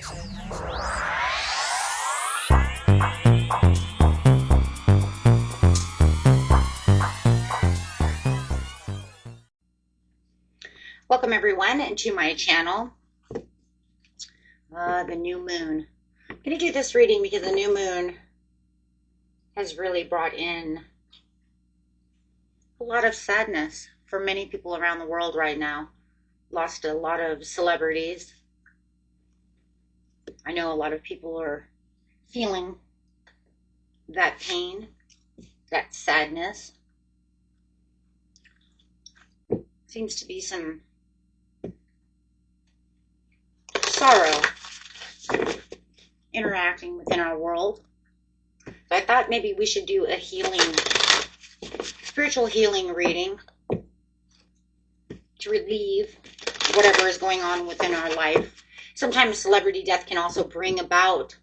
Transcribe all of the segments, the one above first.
Welcome everyone to my channel. The new moon. I'm going to do this reading because the new moon has really brought in a lot of sadness for many people around the world right now. Lost a lot of celebrities. I know a lot of people are feeling that pain, that sadness. Seems to be some sorrow interacting within our world. So I thought maybe we should do a healing, spiritual healing reading to relieve whatever is going on within our life. Sometimes celebrity death can also bring about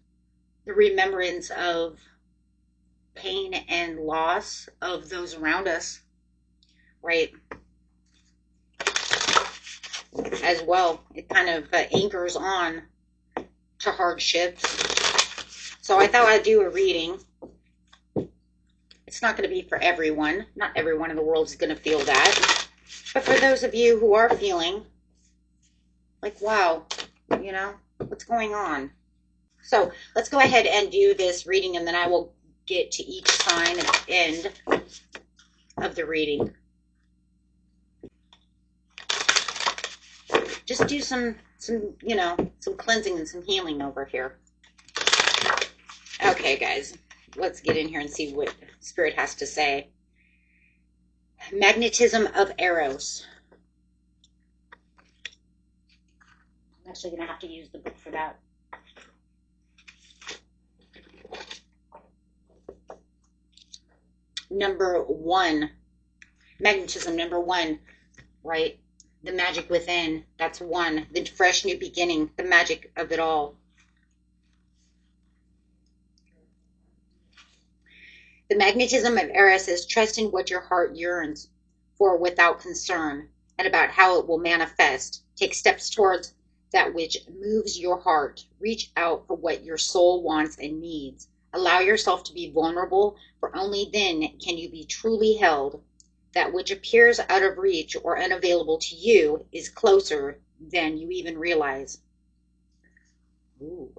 the remembrance of pain and loss of those around us, right? As well, it kind of anchors on to hardships. So I thought I'd do a reading. It's not going to be for everyone. Not everyone in the world is going to feel that. But for those of you who are feeling like, wow, you know, what's going on? So let's go ahead and do this reading, and then I will get to each sign at the end of the reading. Just do some you know, some cleansing and some healing over here. Okay, guys, let's get in here and see what Spirit has to say. Magnetism of Eros. I'm actually going to have to use the book for that. Number one. Magnetism, number one, right? The magic within, that's one. The fresh new beginning, the magic of it all. The magnetism of Aries is trust in what your heart yearns for without concern, and about how it will manifest. Take steps towards that which moves your heart. Reach out for what your soul wants and needs. Allow yourself to be vulnerable, for only then can you be truly held. That which appears out of reach or unavailable to you is closer than you even realize. Ooh.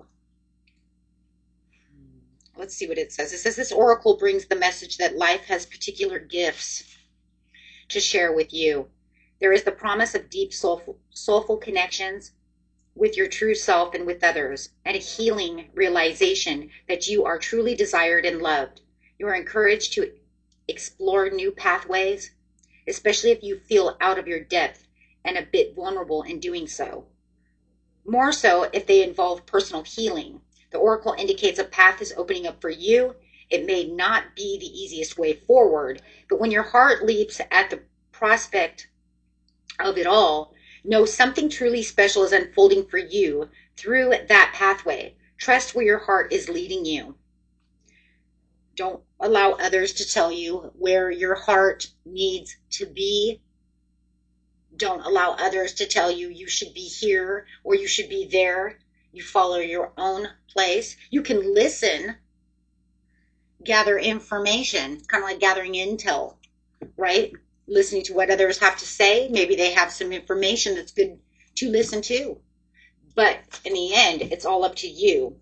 Let's see what it says. It says this oracle brings the message that life has particular gifts to share with you. There is the promise of deep soulful connections with your true self and with others, and a healing realization that you are truly desired and loved. You are encouraged to explore new pathways, especially if you feel out of your depth and a bit vulnerable in doing so. More so if they involve personal healing. The oracle indicates a path is opening up for you. It may not be the easiest way forward, but when your heart leaps at the prospect of it all, know something truly special is unfolding for you through that pathway. Trust where your heart is leading you. Don't allow others to tell you where your heart needs to be. Don't allow others to tell you you should be here or you should be there. You follow your own place. You can listen, gather information, kind of like gathering intel, right? Listening to what others have to say. Maybe they have some information that's good to listen to. But in the end, it's all up to you.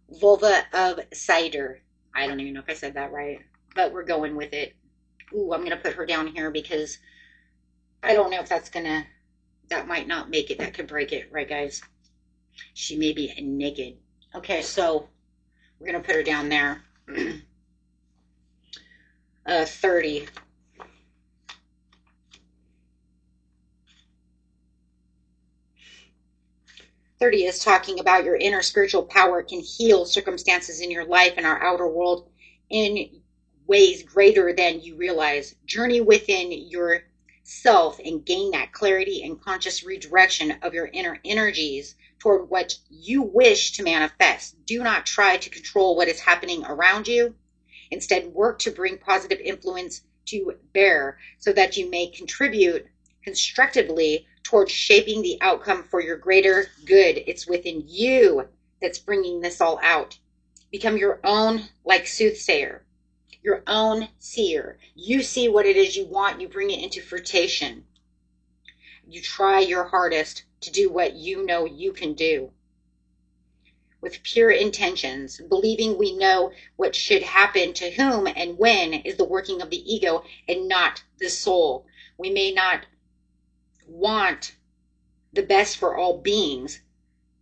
Vulva of Cider. I don't even know if I said that right, but we're going with it. Ooh, I'm going to put her down here because I don't know if that's going to, that might not make it. That could break it, right, guys? She may be naked. Okay, so we're going to put her down there. 30. Is talking about your inner spiritual power can heal circumstances in your life and our outer world in ways greater than you realize. Journey within yourself and gain that clarity and conscious redirection of your inner energies toward what you wish to manifest. Do not try to control what is happening around you. Instead, work to bring positive influence to bear so that you may contribute constructively towards shaping the outcome for your greater good. It's within you that's bringing this all out. Become your own, like, soothsayer, your own seer. You see what it is you want, you bring it into fruition. You try your hardest to do what you know you can do. With pure intentions, believing we know what should happen to whom and when is the working of the ego and not the soul. We may not want the best for all beings,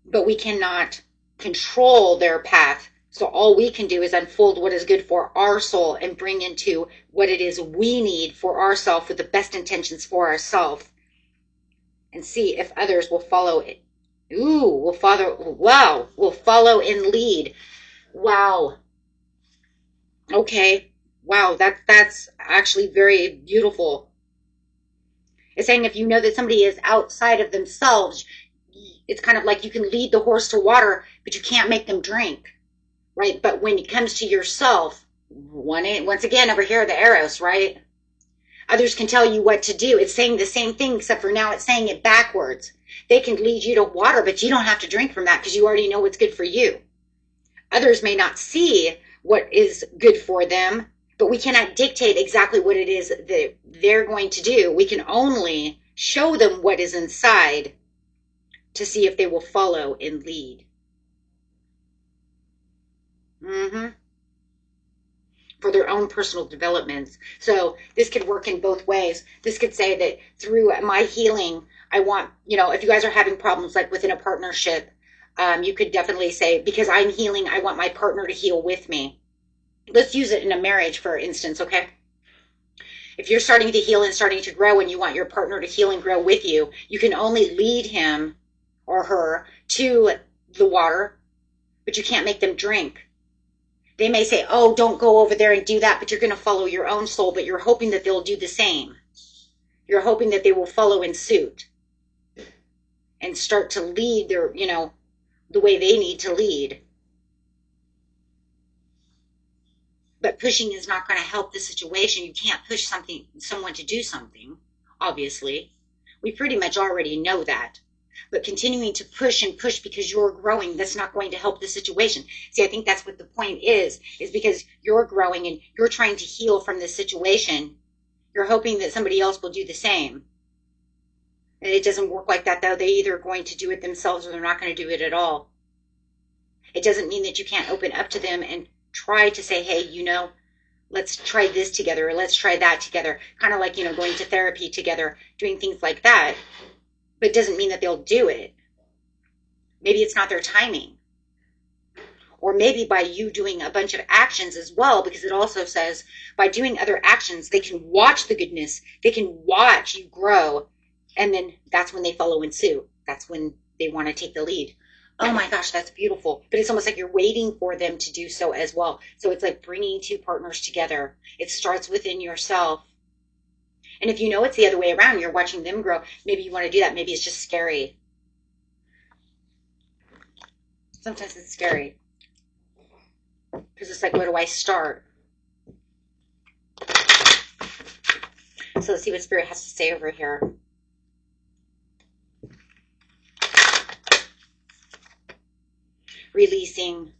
but we cannot control their path. So all we can do is unfold what is good for our soul and bring into what it is we need for ourselves with the best intentions for ourselves, and see if others will follow it. Will follow and lead. Wow. Okay. Wow, that's actually very beautiful. It's saying if you know that somebody is outside of themselves, it's kind of like you can lead the horse to water, but you can't make them drink, right? But when it comes to yourself, once again, over here, the Eros, right? Others can tell you what to do. It's saying the same thing, except for now it's saying it backwards. They can lead you to water, but you don't have to drink from that because you already know what's good for you. Others may not see what is good for them, but we cannot dictate exactly what it is that they're going to do. We can only show them what is inside to see if they will follow and lead. For their own personal developments. So this could work in both ways. This could say that through my healing, I want, if you guys are having problems like within a partnership, you could definitely say, because I'm healing, I want my partner to heal with me. Let's use it in a marriage, for instance, okay? If you're starting to heal and starting to grow and you want your partner to heal and grow with you, you can only lead him or her to the water, but you can't make them drink. They may say, oh, don't go over there and do that, but you're going to follow your own soul, but you're hoping that they'll do the same. You're hoping that they will follow in suit and start to lead their, the way they need to lead. But pushing is not going to help the situation. You can't push someone to do something, obviously. We pretty much already know that. But continuing to push and push because you're growing, that's not going to help the situation. See, I think that's what the point is because you're growing and you're trying to heal from this situation. You're hoping that somebody else will do the same. And it doesn't work like that, though. They're either going to do it themselves or they're not going to do it at all. It doesn't mean that you can't open up to them and try to say, hey, let's try this together, or let's try that together. Kind of like, going to therapy together, doing things like that. But it doesn't mean that they'll do it. Maybe it's not their timing. Or maybe by you doing a bunch of actions as well, because it also says by doing other actions, they can watch the goodness. They can watch you grow. And then that's when they follow in suit. That's when they want to take the lead. Oh my gosh, that's beautiful. But it's almost like you're waiting for them to do so as well. So it's like bringing two partners together. It starts within yourself. And if you know it's the other way around, you're watching them grow, maybe you want to do that. Maybe it's just scary. Sometimes it's scary. Because it's like, where do I start? So let's see what Spirit has to say over here. Releasing,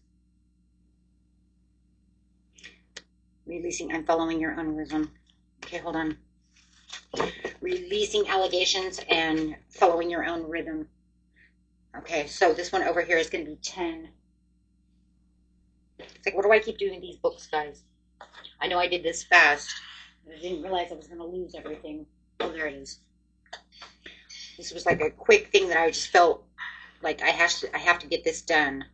I'm following your own rhythm. Okay, hold on. Releasing allegations and following your own rhythm. Okay, so this one over here is going to be 10. It's like, what do I keep doing these books, guys? I know I did this fast. I didn't realize I was going to lose everything. Oh, there it is. This was like a quick thing that I just felt like I have to get this done.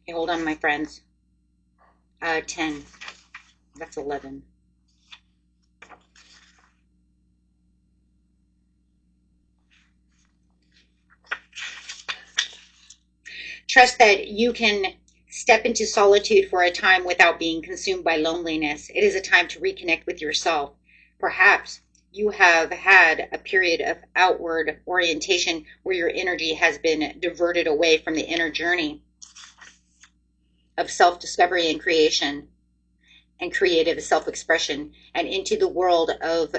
Okay, hold on, my friends. 10. That's 11. Trust that you can step into solitude for a time without being consumed by loneliness. It is a time to reconnect with yourself. Perhaps you have had a period of outward orientation where your energy has been diverted away from the inner journey of self-discovery and creation. and creative self-expression, and into the world of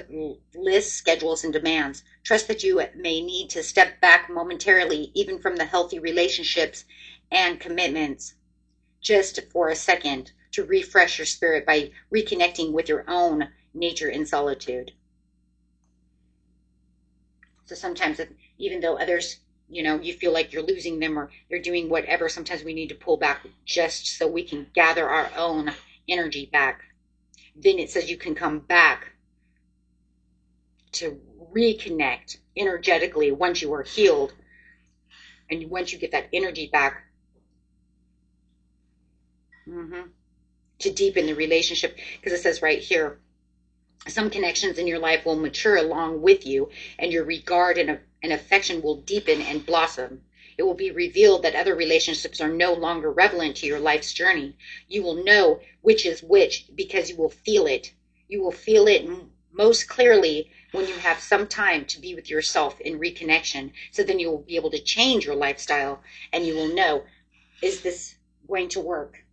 lists, schedules, and demands. Trust that you may need to step back momentarily, even from the healthy relationships and commitments, just for a second, to refresh your spirit by reconnecting with your own nature in solitude. So sometimes, even though others, you feel like you're losing them or they're doing whatever, sometimes we need to pull back just so we can gather our own energy back. Then it says you can come back to reconnect energetically once you are healed. And once you get that energy back, to deepen the relationship. Because it says right here, some connections in your life will mature along with you, and your regard and affection will deepen and blossom. It will be revealed that other relationships are no longer relevant to your life's journey. You will know which is which because you will feel it. You will feel it most clearly when you have some time to be with yourself in reconnection. So then you will be able to change your lifestyle, and you will know, is this going to work?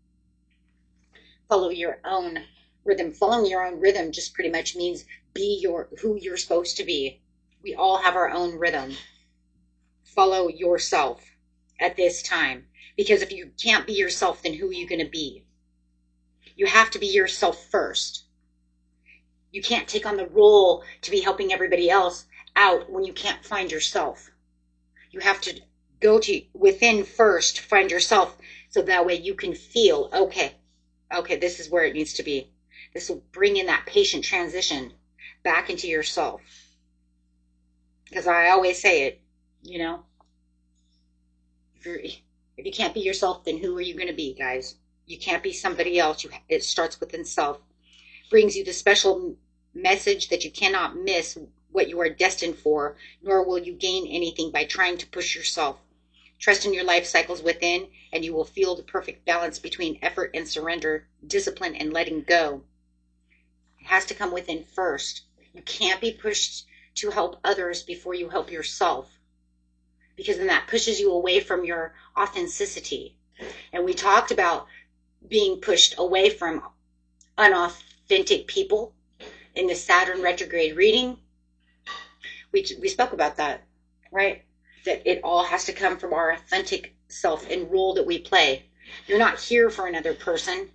Follow your own rhythm. Following your own rhythm just pretty much means be who you're supposed to be. We all have our own rhythm. Follow yourself at this time, because if you can't be yourself, then who are you going to be? You have to be yourself first. You can't take on the role to be helping everybody else out when you can't find yourself. You have to go to within first, find yourself, so that way you can feel, okay, this is where it needs to be. This will bring in that patient transition back into yourself. Because I always say it, if you can't be yourself, then who are you going to be, guys? You can't be somebody else. It starts within self. Brings you the special message that you cannot miss what you are destined for, nor will you gain anything by trying to push yourself. Trust in your life cycles within, and you will feel the perfect balance between effort and surrender, discipline and letting go. It has to come within first. You can't be pushed to help others before you help yourself, because then that pushes you away from your authenticity. And we talked about being pushed away from unauthentic people in the Saturn retrograde reading. We spoke about that, right? That it all has to come from our authentic self and role that we play. You're not here for another person.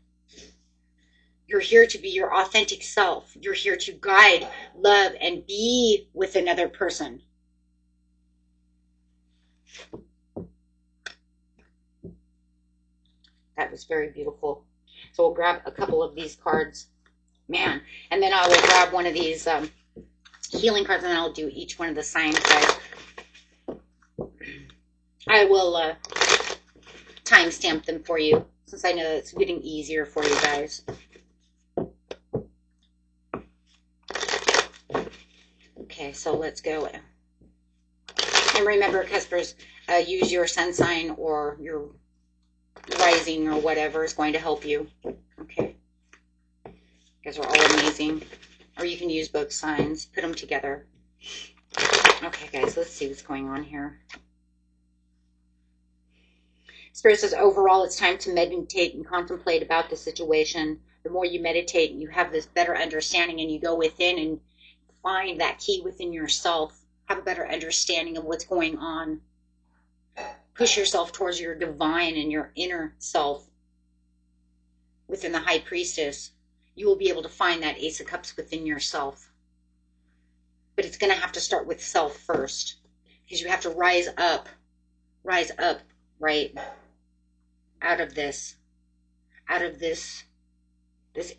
You're here to be your authentic self. You're here to guide, love, and be with another person. That was very beautiful. So we'll grab a couple of these cards. Man. And then I will grab one of these healing cards, and then I'll do each one of the signs, guys. I will timestamp them for you, since I know it's getting easier for you guys. Okay, so let's go. And remember, Cuspers, use your sun sign or your rising or whatever is going to help you. Okay. You guys are all amazing. Or you can use both signs. Put them together. Okay, guys, let's see what's going on here. Spirit says, overall, it's time to meditate and contemplate about the situation. The more you meditate and you have this better understanding and you go within and find that key within yourself, have a better understanding of what's going on. Push yourself towards your divine and your inner self within the High Priestess. You will be able to find that Ace of Cups within yourself. But it's going to have to start with self first, because you have to rise up, right? Out of this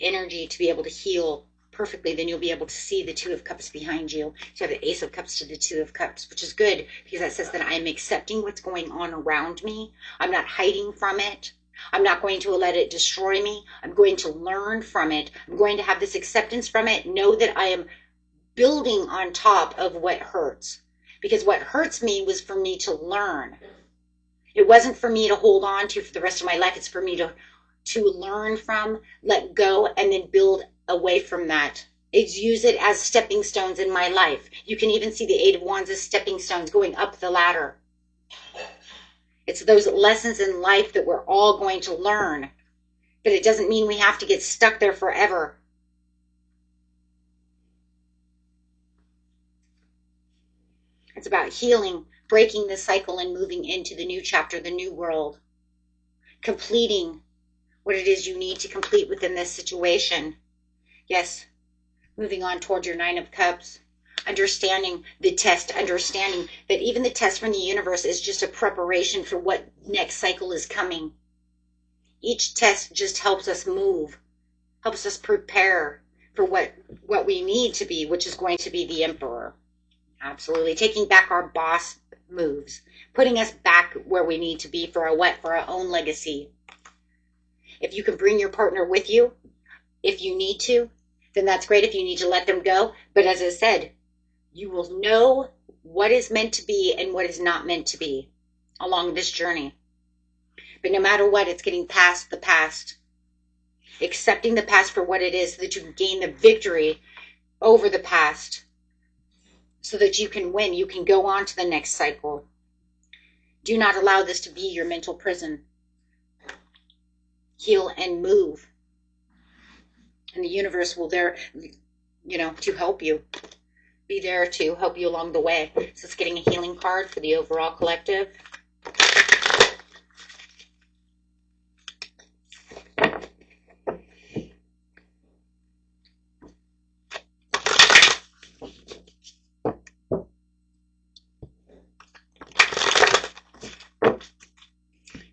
energy to be able to heal perfectly. Then you'll be able to see the Two of Cups behind you. So you have the Ace of Cups to the Two of Cups, which is good, because that says that I'm accepting what's going on around me. I'm not hiding from it. I'm not going to let it destroy me. I'm going to learn from it. I'm going to have this acceptance from it. Know that I am building on top of what hurts, because what hurts me was for me to learn. It wasn't for me to hold on to for the rest of my life. It's for me to learn from, let go, and then build away from that. It's use it as stepping stones in my life. You can even see the Eight of Wands as stepping stones going up the ladder. It's those lessons in life that we're all going to learn But it doesn't mean we have to get stuck there forever. It's about healing, breaking the cycle, and moving into the new chapter, the new world. Completing what it is you need to complete within this situation. Yes, moving on toward your Nine of Cups. Understanding the test, understanding that even the test from the universe is just a preparation for what next cycle is coming. Each test just helps us move, helps us prepare for what we need to be, which is going to be the Emperor. Absolutely. Taking back our boss moves, putting us back where we need to be for our own legacy. If you can bring your partner with you, if you need to, then that's great. If you need to let them go. But as I said, you will know what is meant to be and what is not meant to be along this journey. But no matter what, it's getting past the past. Accepting the past for what it is so that you can gain the victory over the past. So that you can win. You can go on to the next cycle. Do not allow this to be your mental prison. Heal and move. And the universe will there, to help you. Be there to help you along the way. So it's getting a healing card for the overall collective.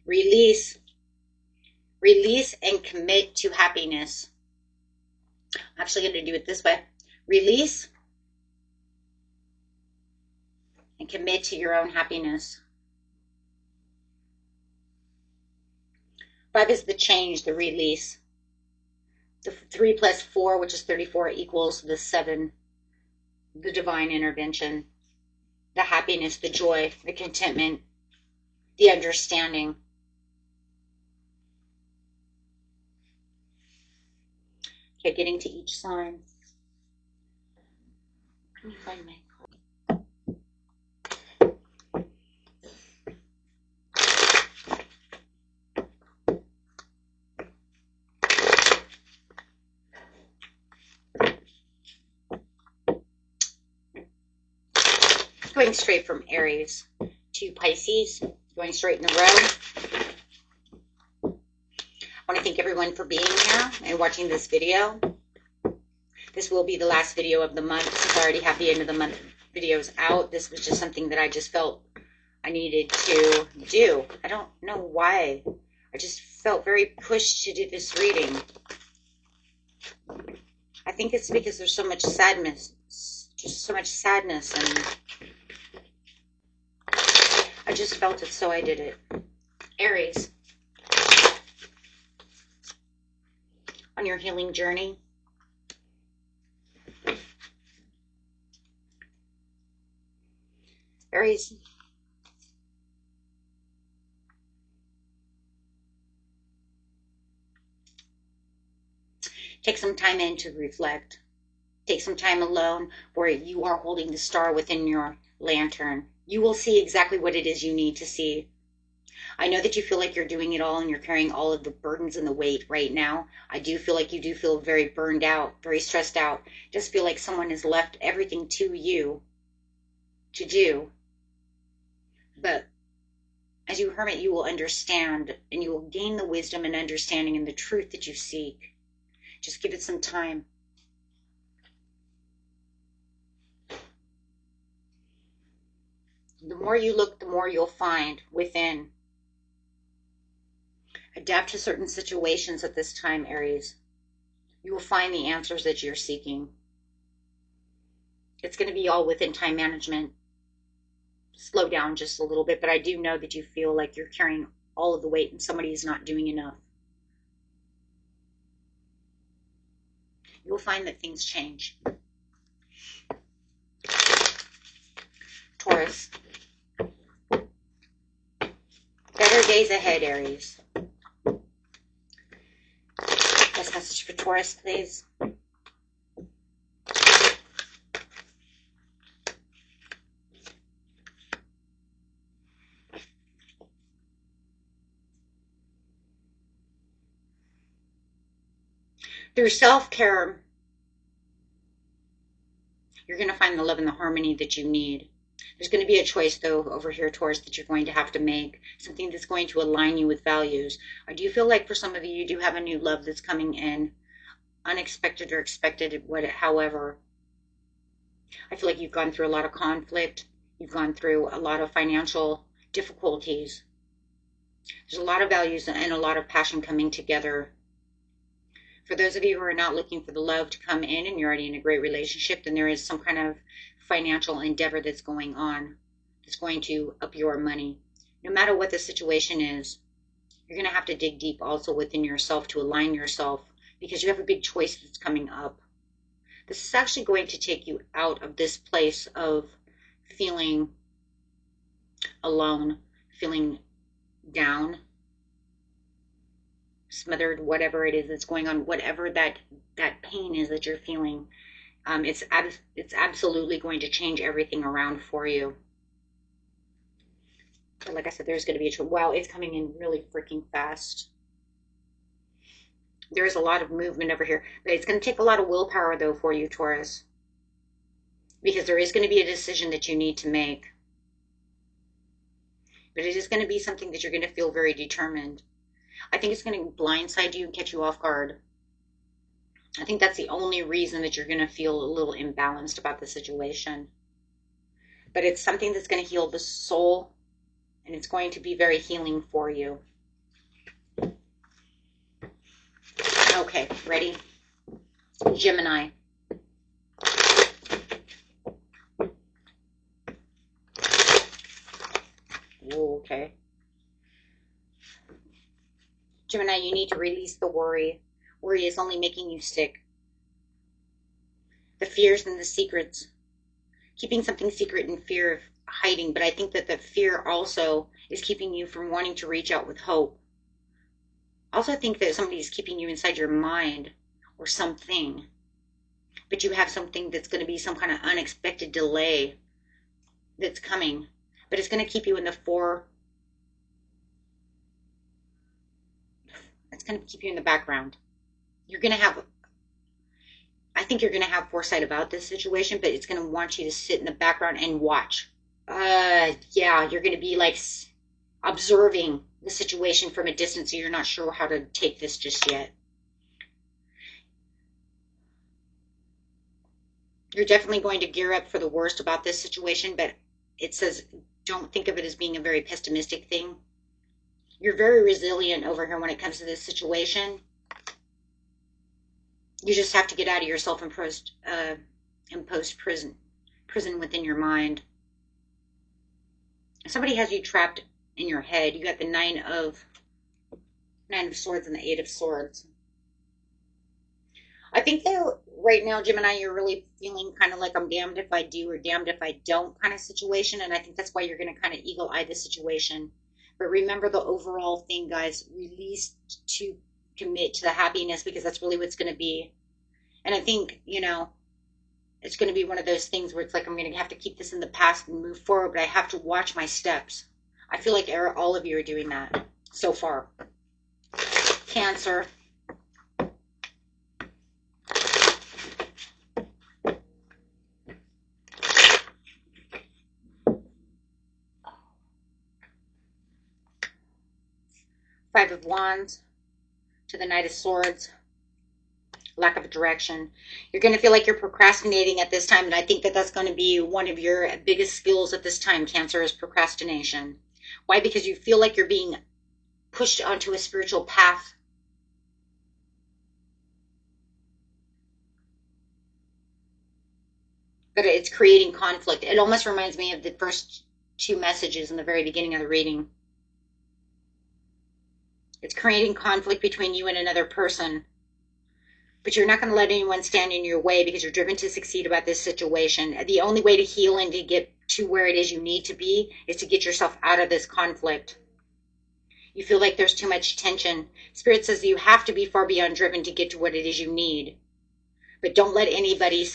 Release. Release and commit to happiness. I'm actually going to do it this way. Release and commit to your own happiness. 5 is the change, the release. The 3 plus 4, which is 34, equals the 7, the divine intervention, the happiness, the joy, the contentment, the understanding. Okay, getting to each sign. Let me find my going straight from Aries to Pisces, going straight in a row. I want to thank everyone for being here and watching this video. This will be the last video of the month since I already have the end of the month videos out. This was just something that I just felt I needed to do. I don't know why. I just felt very pushed to do this reading. I think it's because there's so much sadness, just so much sadness, and I just felt it, so I did it. Aries, on your healing journey, Aries, take some time in to reflect. Take some time alone where you are holding the star within your lantern. You will see exactly what it is you need to see. I know that you feel like you're doing it all and you're carrying all of the burdens and the weight right now. I do feel like you do feel very burned out, very stressed out. Just feel like someone has left everything to you to do. But as you hermit, you will understand and you will gain the wisdom and understanding and the truth that you seek. Just give it some time. The more you look, the more you'll find within. Adapt to certain situations at this time, Aries. You will find the answers that you're seeking. It's going to be all within time management. Slow down just a little bit, but I do know that you feel like you're carrying all of the weight and somebody is not doing enough. You'll find that things change. Taurus. Better days ahead, Aries. Best message for Taurus, please. Through self-care, you're going to find the love and the harmony that you need. There's going to be a choice, though, over here, Taurus, that you're going to have to make. Something that's going to align you with values. Or do you feel like for some of you, you do have a new love that's coming in? Unexpected or expected, however. I feel like you've gone through a lot of conflict. You've gone through a lot of financial difficulties. There's a lot of values and a lot of passion coming together. For those of you who are not looking for the love to come in and you're already in a great relationship, then there is some kind of financial endeavor that's going on that's going to up your money. No matter what the situation is, you're going to have to dig deep also within yourself to align yourself, because you have a big choice that's coming up. This is actually going to take you out of this place of feeling alone, feeling down, smothered, whatever it is that's going on, whatever that pain is that you're feeling. It's absolutely going to change everything around for you. But like I said, there's going to be wow, it's coming in really freaking fast. There's a lot of movement over here, but it's going to take a lot of willpower, though, for you, Taurus, because there is going to be a decision that you need to make. But it is going to be something that you're going to feel very determined. I think it's going to blindside you and catch you off guard. I think that's the only reason that you're going to feel a little imbalanced about the situation. But it's something that's going to heal the soul, and it's going to be very healing for you. Okay, ready? Gemini. Ooh, okay. Gemini, you need to release the worry. Worry is only making you sick. The fears and the secrets. Keeping something secret in fear of hiding, but I think that the fear also is keeping you from wanting to reach out with hope. Also, I think that somebody's keeping you inside your mind or something, but you have something that's going to be some kind of unexpected delay that's coming, but it's going to keep you in the it's going to keep you in the background. You're going to have, I think you're going to have foresight about this situation, but it's going to want you to sit in the background and watch. Yeah, you're going to be like observing the situation from a distance, so you're not sure how to take this just yet. You're definitely going to gear up for the worst about this situation, but it says don't think of it as being a very pessimistic thing. You're very resilient over here when it comes to this situation. You just have to get out of your self-imposed prison within your mind. Somebody has you trapped in your head. You got the Nine of Swords and the Eight of Swords. I think that right now, Gemini, you're really feeling kind of like I'm damned if I do or damned if I don't kind of situation, and I think that's why you're going to kind of eagle-eye the situation. But remember the overall thing, guys. Release to commit to the happiness, because that's really what's going to be. And I think, it's going to be one of those things where it's like I'm going to have to keep this in the past and move forward, but I have to watch my steps. I feel like all of you are doing that so far. Cancer. Five of Wands to the Knight of Swords. Lack of direction. You're going to feel like you're procrastinating at this time, and I think that that's going to be one of your biggest skills at this time, Cancer, is procrastination. Why? Because you feel like you're being pushed onto a spiritual path. But it's creating conflict. It almost reminds me of the first two messages in the very beginning of the reading. It's creating conflict between you and another person. But you're not going to let anyone stand in your way, because you're driven to succeed about this situation. The only way to heal and to get to where it is you need to be is to get yourself out of this conflict. You feel like there's too much tension. Spirit says you have to be far beyond driven to get to what it is you need. But don't let anybody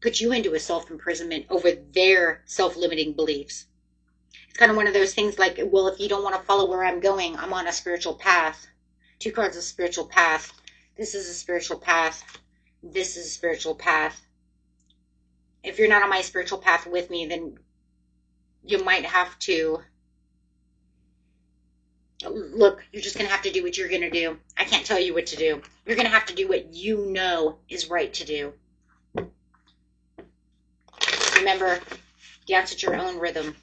put you into a self-imprisonment over their self-limiting beliefs. It's kind of one of those things like, well, if you don't want to follow where I'm going, I'm on a spiritual path. Two cards of spiritual path. This is a spiritual path. This is a spiritual path. If you're not on my spiritual path with me, then you might have to, look, you're just going to have to do what you're going to do. I can't tell you what to do. You're going to have to do what you know is right to do. Remember, dance at your own rhythm.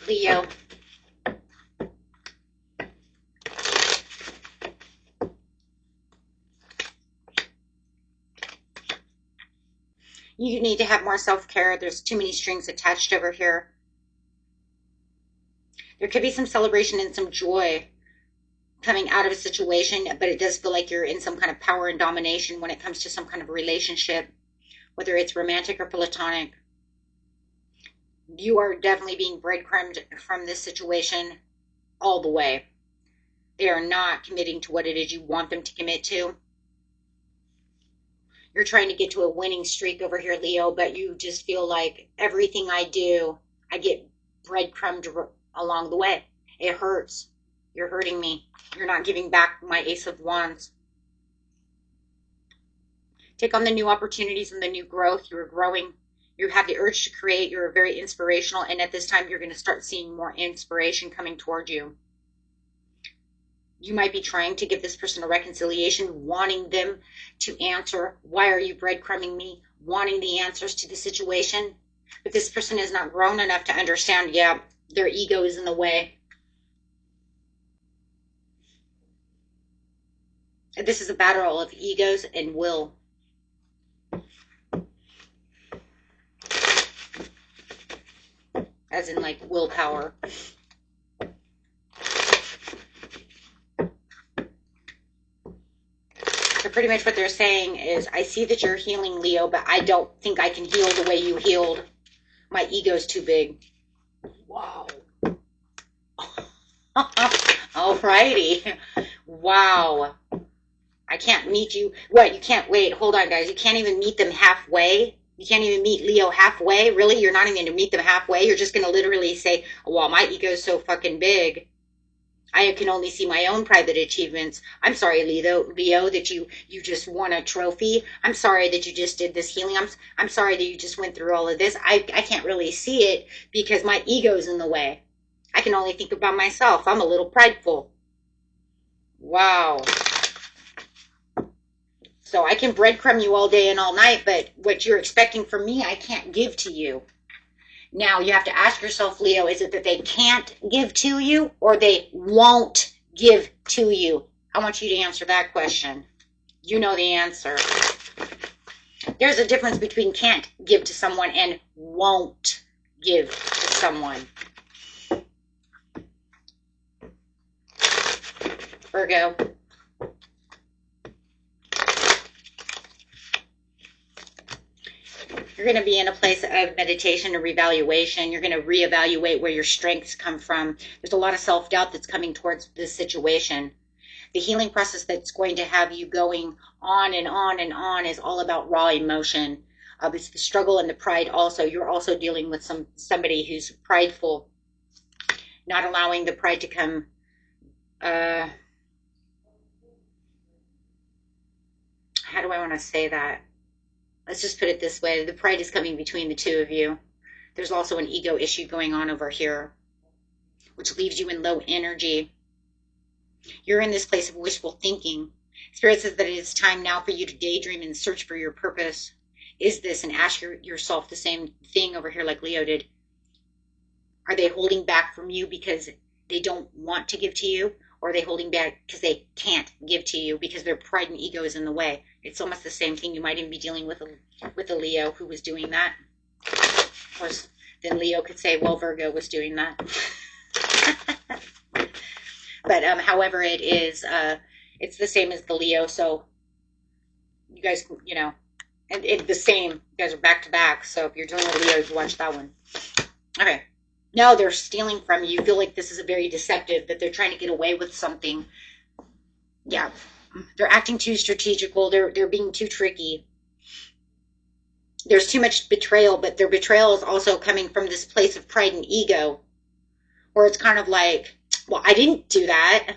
Leo. You need to have more self-care. There's too many strings attached over here. There could be some celebration and some joy coming out of a situation, but it does feel like you're in some kind of power and domination when it comes to some kind of relationship, whether it's romantic or platonic. You are definitely being breadcrumbed from this situation all the way. They are not committing to what it is you want them to commit to. You're trying to get to a winning streak over here, Leo, but you just feel like everything I do, I get breadcrumbed along the way. It hurts. You're hurting me. You're not giving back my Ace of Wands. Take on the new opportunities and the new growth. You're growing. You have the urge to create. You're very inspirational. And at this time, you're going to start seeing more inspiration coming toward you. You might be trying to give this person a reconciliation, wanting them to answer, why are you breadcrumbing me? Wanting the answers to the situation. But this person is not grown enough to understand, yeah, their ego is in the way. This is a battle of egos and will. As in like willpower. So pretty much what they're saying is, I see that you're healing, Leo, but I don't think I can heal the way you healed. My ego's too big. Wow. Alrighty. Wow. I can't meet you. What? You can't wait. Hold on, guys. You can't even meet them halfway? You can't even meet Leo halfway? Really? You're not even going to meet them halfway? You're just going to literally say, well, my ego's so fucking big. I can only see my own private achievements. I'm sorry, Leo, that you just won a trophy. I'm sorry that you just did this healing. I'm sorry that you just went through all of this. I can't really see it because my ego's in the way. I can only think about myself. I'm a little prideful. Wow. So I can breadcrumb you all day and all night, but what you're expecting from me, I can't give to you. Now, you have to ask yourself, Leo, is it that they can't give to you or they won't give to you? I want you to answer that question. You know the answer. There's a difference between can't give to someone and won't give to someone. Virgo. You're going to be in a place of meditation or reevaluation. You're going to reevaluate where your strengths come from. There's a lot of self-doubt that's coming towards this situation. The healing process that's going to have you going on and on and on is all about raw emotion. It's the struggle and the pride also. You're also dealing with somebody who's prideful, not allowing the pride to come... how do I want to say that? Let's just put it this way. The pride is coming between the two of you. There's also an ego issue going on over here, which leaves you in low energy. You're in this place of wishful thinking. Spirit says that it is time now for you to daydream and search for your purpose. Is this, and ask yourself the same thing over here like Leo did. Are they holding back from you because they don't want to give to you? Or are they holding back because they can't give to you because their pride and ego is in the way? It's almost the same thing. You might even be dealing with a Leo who was doing that. Of course, then Leo could say, well, Virgo was doing that. But however it is, it's the same as the Leo. So you guys, and the same. You guys are back to back. So if you're dealing with Leos, watch that one. Okay. No, they're stealing from you. You feel like this is a very deceptive, that they're trying to get away with something. Yeah, they're acting too strategical. They're being too tricky. there's too much betrayal, but their betrayal is also coming from this place of pride and ego, where it's kind of like, well, I didn't do that.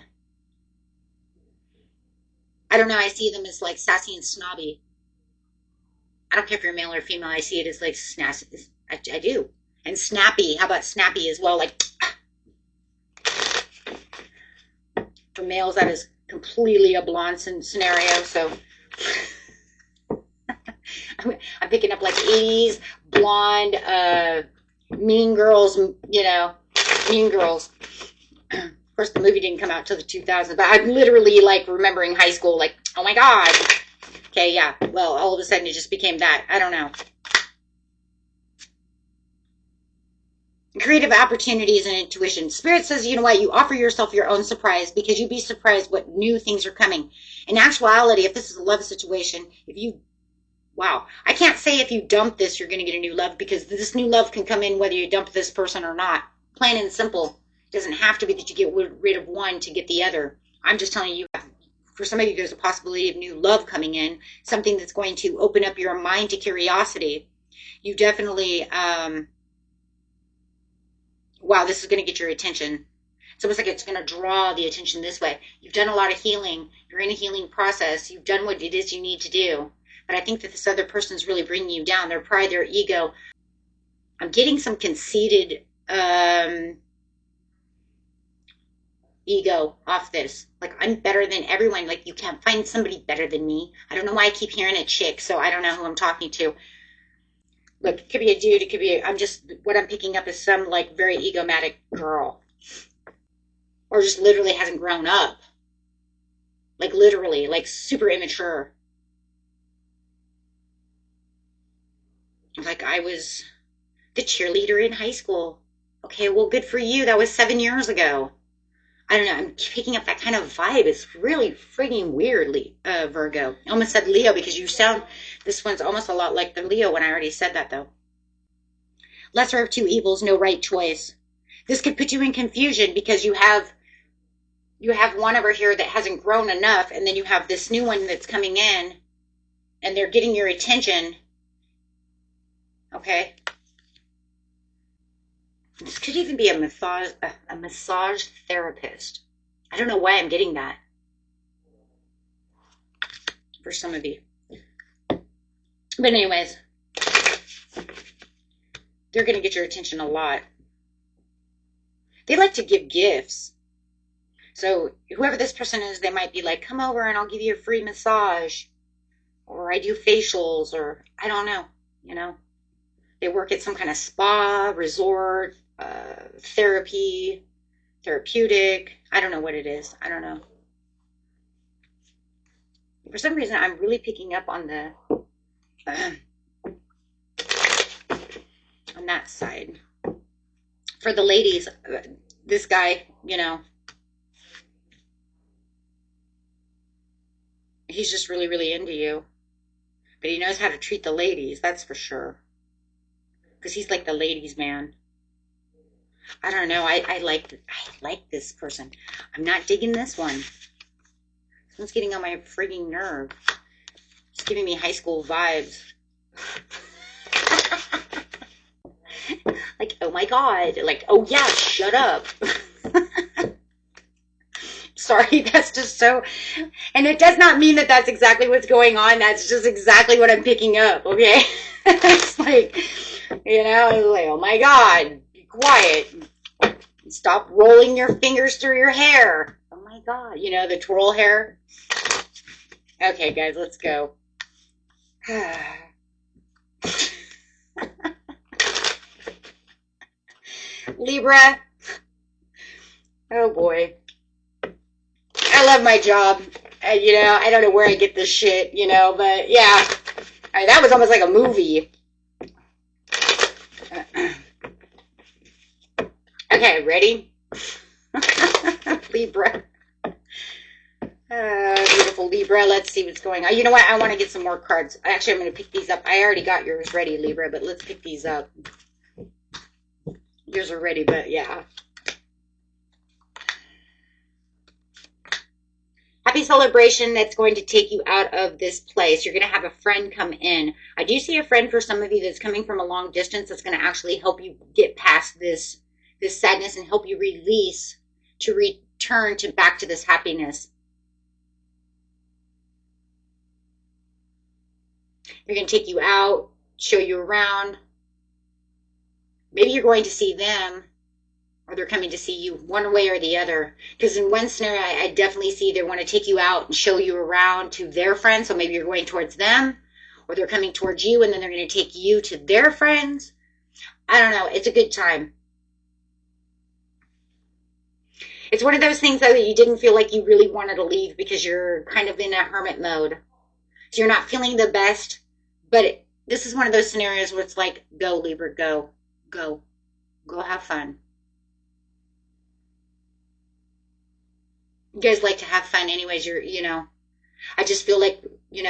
I don't know. I see them as like sassy and snobby. I don't care if you're male or female. I see it as like snappy. I do. And snappy. How about snappy as well? Like, for males, that is completely a blonde scenario. So I'm picking up like 80s blonde, mean girls, you know, mean girls. Of course, the movie didn't come out till the 2000s, but I'm literally like remembering high school, like, oh my God. Okay, yeah. Well, all of a sudden it just became that. I don't know. Creative opportunities and intuition. Spirit says, you know what? You offer yourself your own surprise, because you'd be surprised what new things are coming. In actuality, if this is a love situation, if you, wow, I can't say if you dump this, you're going to get a new love, because this new love can come in whether you dump this person or not. Plain and simple. It doesn't have to be that you get rid of one to get the other. I'm just telling you, for some of you, there's a possibility of new love coming in, something that's going to open up your mind to curiosity. You definitely, wow, this is going to get your attention. It's almost like it's going to draw the attention this way. You've done a lot of healing. You're in a healing process. You've done what it is you need to do. But I think that this other person's really bringing you down. Their pride, their ego. I'm getting some conceited ego off this. Like, I'm better than everyone. Like, you can't find somebody better than me. I don't know why I keep hearing a chick, so I don't know who I'm talking to. Look, it could be a dude, it could be, what I'm picking up is some, like, very egomatic girl. Or just literally hasn't grown up. Like, literally, like, super immature. Like, I was the cheerleader in high school. Okay, well, good for you. That was 7 years ago. I don't know. I'm picking up that kind of vibe. It's really frigging weirdly, Virgo. I almost said Leo because you sound, this one's almost a lot like the Leo one. I already said that, though. Lesser of two evils, no right choice. This could put you in confusion because you have one over here that hasn't grown enough, and then you have this new one that's coming in, and they're getting your attention. Okay? This could even be a massage therapist. I don't know why I'm getting that. For some of you. But anyways, they're going to get your attention a lot. They like to give gifts. So whoever this person is, they might be like, come over and I'll give you a free massage. Or I do facials, or I don't know, you know. They work at some kind of spa, resort, therapeutic. I don't know what it is. I don't know. For some reason, I'm really picking up on the on that side. For the ladies, this guy, you know, he's just really, really into you. But he knows how to treat the ladies, that's for sure. Because he's like the ladies' man. I don't know. I like this person. I'm not digging this one. This one's getting on my frigging nerve. It's giving me high school vibes. Like, oh my God. Like, oh yeah, shut up. Sorry, that's just so... And it does not mean that that's exactly what's going on. That's just exactly what I'm picking up, okay? It's like, you know, it's like, oh my God, be quiet. Stop rolling your fingers through your hair. Oh my God, you know, the twirl hair. Okay, guys, let's go. Libra. Oh boy. I love my job. You know, I don't know where I get this shit, you know, but yeah. I mean, that was almost like a movie. Okay, ready? Libra. Beautiful Libra. Let's see what's going on. You know what? I want to get some more cards. Actually, I'm going to pick these up. I already got yours ready, Libra, but let's pick these up. Yours are ready, but yeah. Happy celebration that's going to take you out of this place. You're going to have a friend come in. I do see a friend for some of you that's coming from a long distance that's going to actually help you get past this sadness and help you release to return to back to this happiness. They're going to take you out, show you around. Maybe you're going to see them, or they're coming to see you, one way or the other. Because in one scenario, I definitely see they want to take you out and show you around to their friends. So maybe you're going towards them, or they're coming towards you, and then they're going to take you to their friends. I don't know. It's a good time. It's one of those things, though, that you didn't feel like you really wanted to leave because you're kind of in a hermit mode. So you're not feeling the best. But this is one of those scenarios where it's like, go, Libra, go. Go. Go have fun. You guys like to have fun anyways. I just feel like, you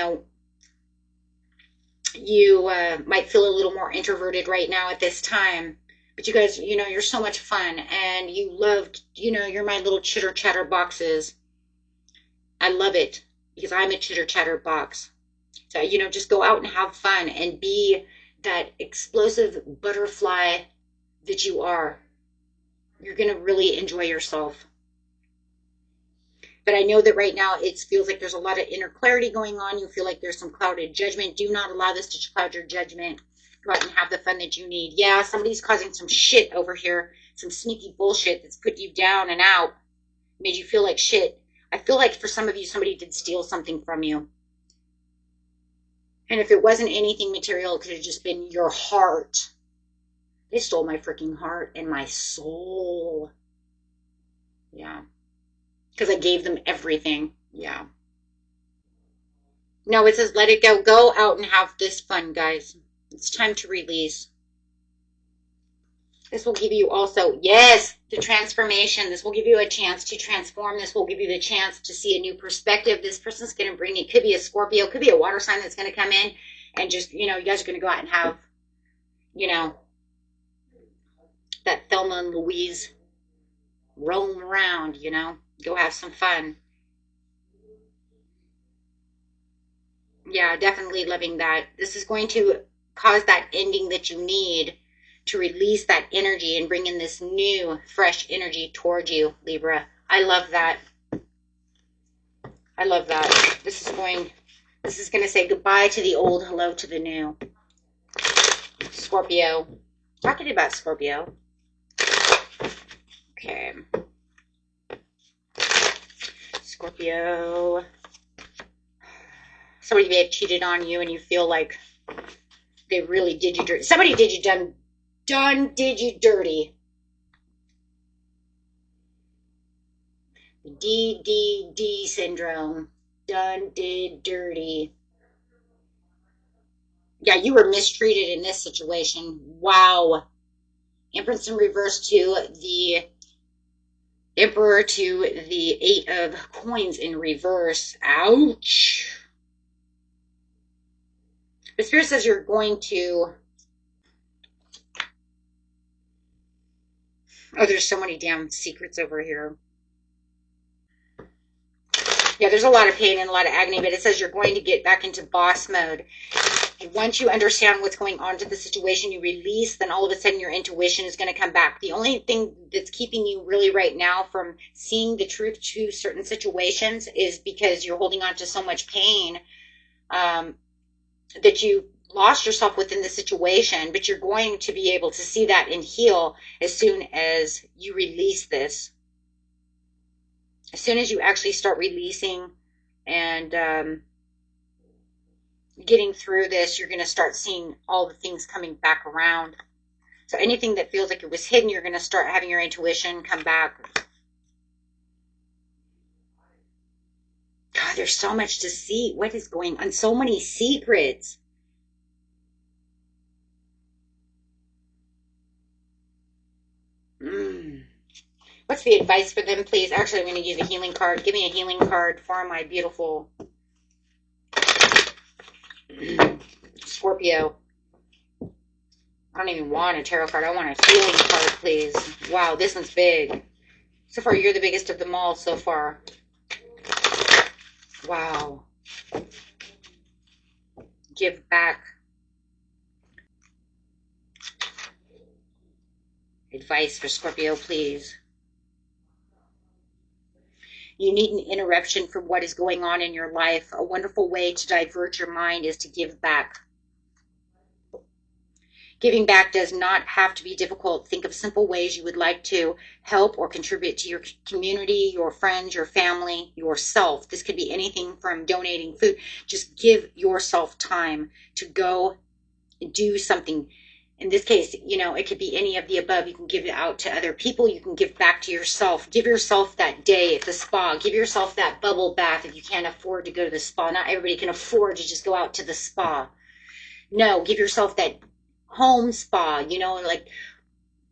might feel a little more introverted right now at this time. But you guys, you're so much fun. And you loved, you're my little chitter chatter boxes. I love it because I'm a chitter chatter box. So, just go out and have fun and be that explosive butterfly that you are. You're going to really enjoy yourself. But I know that right now it feels like there's a lot of inner clarity going on. You feel like there's some clouded judgment. Do not allow this to cloud your judgment. Go out and have the fun that you need. Yeah, somebody's causing some shit over here. Some sneaky bullshit that's put you down and out. Made you feel like shit. I feel like for some of you, somebody did steal something from you. And if it wasn't anything material, it could have just been your heart. They stole my freaking heart and my soul. Yeah. Because I gave them everything. Yeah. No, it says let it go. Go out and have this fun, guys. It's time to release. This will give you also, yes, the transformation. This will give you a chance to transform. This will give you the chance to see a new perspective. This person's going to bring, it could be a Scorpio, it could be a water sign that's going to come in and just, you guys are going to go out and have, that Thelma and Louise roam around, go have some fun. Yeah, definitely loving that. This is going to cause that ending that you need to release that energy and bring in this new, fresh energy towards you, Libra. I love that. I love that. This is going to say goodbye to the old, hello to the new. Scorpio. Talking about Scorpio. Okay. Scorpio. Somebody may have cheated on you and you feel like they really did you dirty. Somebody did you did you dirty. DDD syndrome. Done did dirty. Yeah, you were mistreated in this situation. Wow. Empress in reverse to the Emperor to the Eight of Coins in reverse. Ouch. The Spirit says you're going to... Oh, there's so many damn secrets over here. Yeah, there's a lot of pain and a lot of agony, but it says you're going to get back into boss mode. And once you understand what's going on to the situation, you release, then all of a sudden your intuition is going to come back. The only thing that's keeping you really right now from seeing the truth to certain situations is because you're holding on to so much pain that you lost yourself within the situation, but you're going to be able to see that and heal as soon as you release this. As soon as you actually start releasing and getting through this, you're going to start seeing all the things coming back around. So anything that feels like it was hidden, you're going to start having your intuition come back. God, there's so much to see. What is going on? So many secrets. What's the advice for them, please? Actually, I'm going to use a healing card. Give me a healing card for my beautiful Scorpio. I don't even want a tarot card. I want a healing card, please. Wow, this one's big. So far, you're the biggest of them all so far. Wow. Give back. Advice for Scorpio, please. You need an interruption from what is going on in your life. A wonderful way to divert your mind is to give back. Giving back does not have to be difficult. Think of simple ways you would like to help or contribute to your community, your friends, your family, yourself. This could be anything from donating food. Just give yourself time to go and do something. In this case, you know, it could be any of the above. You can give it out to other people. You can give back to yourself. Give yourself that day at the spa. Give yourself that bubble bath if you can't afford to go to the spa. Not everybody can afford to just go out to the spa. No, give yourself that home spa, you know, like,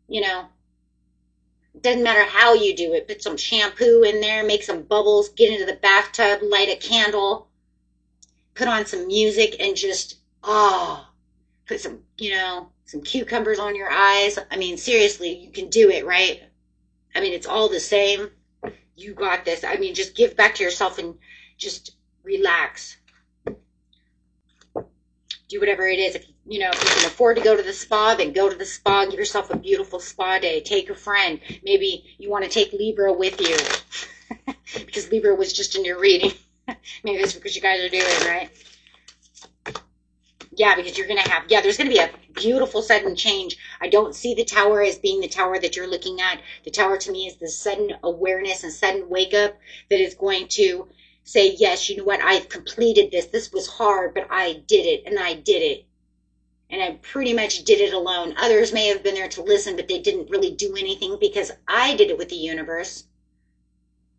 you know, doesn't matter how you do it. Put some shampoo in there, make some bubbles, get into the bathtub, light a candle, put on some music, and just, put some, you know, some cucumbers on your eyes. I mean, seriously, you can do it, right? I mean, it's all the same. You got this. I mean, just give back to yourself and just relax. Do whatever it is. If you know, if you can afford to go to the spa, then go to the spa. Give yourself a beautiful spa day. Take a friend. Maybe you want to take Libra with you because Libra was just in your reading. Maybe that's because you guys are doing it, right? Yeah, because you're going to have, there's going to be a beautiful sudden change. I don't see the tower as being the tower that you're looking at. The tower to me is the sudden awareness and sudden wake up that is going to say, yes, you know what, I've completed this. This was hard, but I did it, and I did it. And I pretty much did it alone. Others may have been there to listen, but they didn't really do anything because I did it with the universe.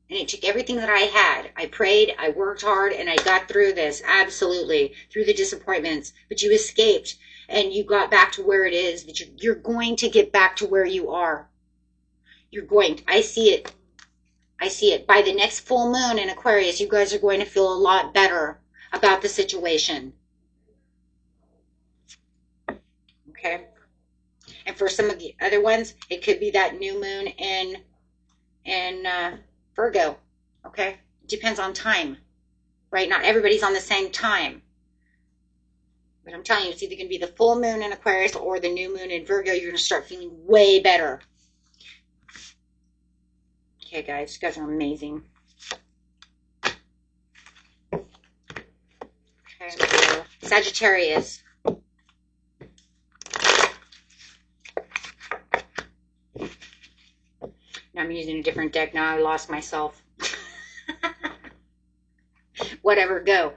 And it took everything that I had. I prayed, I worked hard, and I got through this, absolutely, through the disappointments. But you escaped, and you got back to where it is. That you're going to get back to where you are. You're going. I see it. I see it. By the next full moon in Aquarius, you guys are going to feel a lot better about the situation. Okay? And for some of the other ones, it could be that new moon in Virgo. Okay? It depends on time. Right? Not everybody's on the same time. But I'm telling you, it's either going to be the full moon in Aquarius or the new moon in Virgo. You're going to start feeling way better. Okay, guys. You guys are amazing. Okay. Sagittarius. Now I'm using a different deck. Now I lost myself. Whatever, go.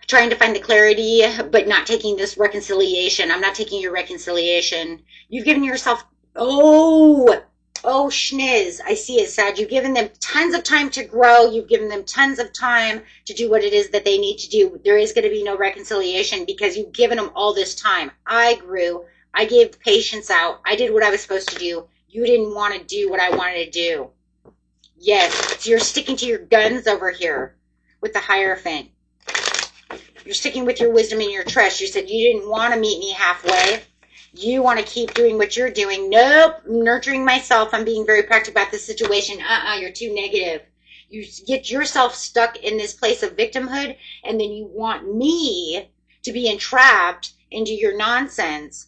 Trying to find the clarity, but not taking this reconciliation. I'm not taking your reconciliation. You've given yourself, oh, schniz. I see it, Sag. You've given them tons of time to grow. You've given them tons of time to do what it is that they need to do. There is going to be no reconciliation because you've given them all this time. I grew. I gave patience out. I did what I was supposed to do. You didn't want to do what I wanted to do. Yes, so you're sticking to your guns over here with the Hierophant. You're sticking with your wisdom and your trust. You said you didn't want to meet me halfway. You want to keep doing what you're doing. Nope, I'm nurturing myself. I'm being very practical about this situation. You're too negative. You get yourself stuck in this place of victimhood, and then you want me to be entrapped into your nonsense.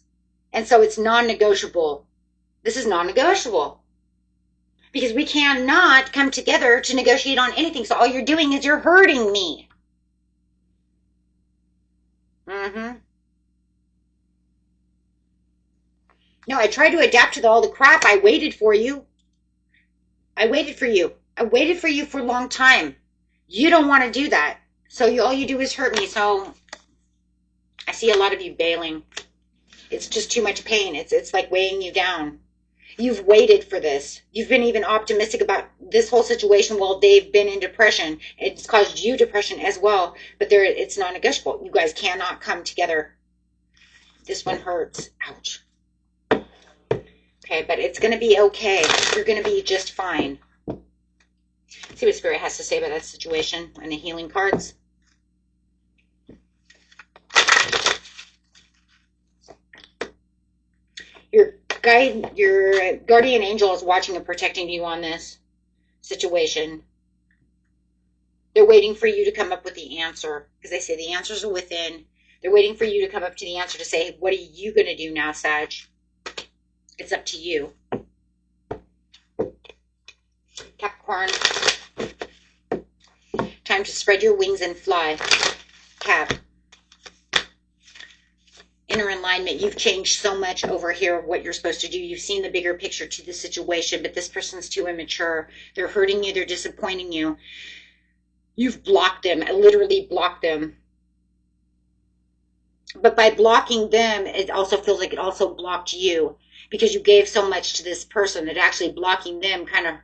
And so it's non-negotiable. This is non-negotiable. Because we cannot come together to negotiate on anything. So all you're doing is you're hurting me. No, I tried to adapt to all the crap. I waited for you. I waited for you. I waited for you for a long time. You don't want to do that. So all you do is hurt me. So I see a lot of you bailing. It's just too much pain. It's like weighing you down. You've waited for this. You've been even optimistic about this whole situation while they've been in depression. It's caused you depression as well. But it's non-negotiable. You guys cannot come together. This one hurts. Ouch. Okay, but it's going to be okay. You're going to be just fine. See what Spirit has to say about that situation and the healing cards. Your guardian angel is watching and protecting you on this situation. They're waiting for you to come up with the answer, because they say the answers are within. They're waiting for you to come up to the answer to say, what are you going to do now, Sag? It's up to you. Capricorn. Time to spread your wings and fly. Cap. Inner alignment. You've changed so much over here of what you're supposed to do. You've seen the bigger picture to the situation, but this person's too immature. They're hurting you. They're disappointing you. You've blocked them. Literally blocked them. But by blocking them, it also feels like it also blocked you, because you gave so much to this person that actually blocking them kind of